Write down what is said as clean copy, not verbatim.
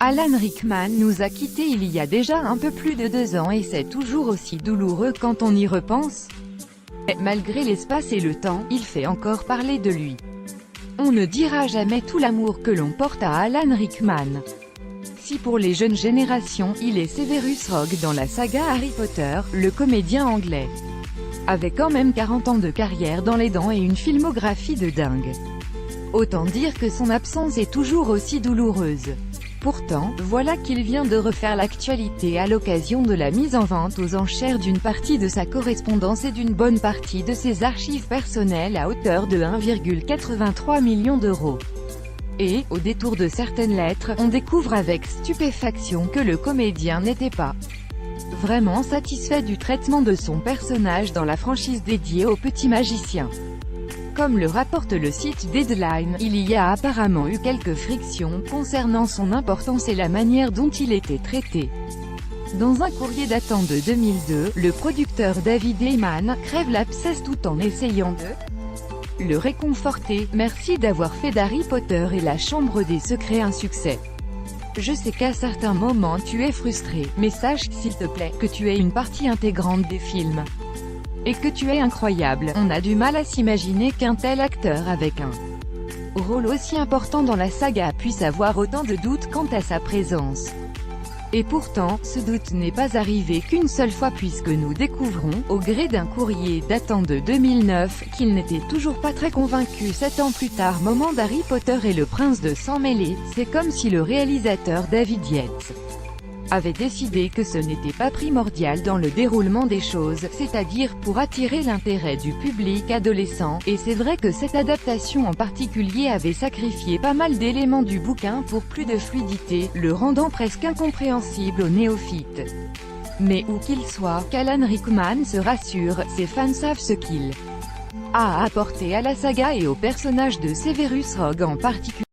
Alan Rickman nous a quittés il y a déjà un peu plus de 2 ans et c'est toujours aussi douloureux quand on y repense. Et malgré l'espace et le temps, il fait encore parler de lui. On ne dira jamais tout l'amour que l'on porte à Alan Rickman. Si pour les jeunes générations, il est Severus Rogue dans la saga Harry Potter, le comédien anglais avait quand même 40 ans de carrière dans les dents et une filmographie de dingue. Autant dire que son absence est toujours aussi douloureuse. Pourtant, voilà qu'il vient de refaire l'actualité à l'occasion de la mise en vente aux enchères d'une partie de sa correspondance et d'une bonne partie de ses archives personnelles à hauteur de 1,83 million d'euros. Et, au détour de certaines lettres, on découvre avec stupéfaction que le comédien n'était pas vraiment satisfait du traitement de son personnage dans la franchise dédiée au petit magicien. Comme le rapporte le site Deadline, il y a apparemment eu quelques frictions concernant son importance et la manière dont il était traité. Dans un courrier datant de 2002, le producteur David Heyman crève l'abcès tout en essayant de le réconforter. « Merci d'avoir fait d'Harry Potter et la Chambre des Secrets un succès. Je sais qu'à certains moments tu es frustré, mais sache, s'il te plaît, que tu es une partie intégrante des films. Et que tu es incroyable. On a du mal à s'imaginer qu'un tel acteur avec un rôle aussi important dans la saga puisse avoir autant de doutes quant à sa présence. Et pourtant, ce doute n'est pas arrivé qu'une seule fois puisque nous découvrons, au gré d'un courrier datant de 2009, qu'il n'était toujours pas très convaincu 7 ans plus tard. Moment d'Harry Potter et le prince de sang mêlé, c'est comme si le réalisateur David Yates avait décidé que ce n'était pas primordial dans le déroulement des choses, c'est-à-dire pour attirer l'intérêt du public adolescent, et c'est vrai que cette adaptation en particulier avait sacrifié pas mal d'éléments du bouquin pour plus de fluidité, le rendant presque incompréhensible aux néophytes. Mais où qu'il soit, qu'Alan Rickman se rassure, ses fans savent ce qu'il a apporté à la saga et au personnage de Severus Rogue en particulier.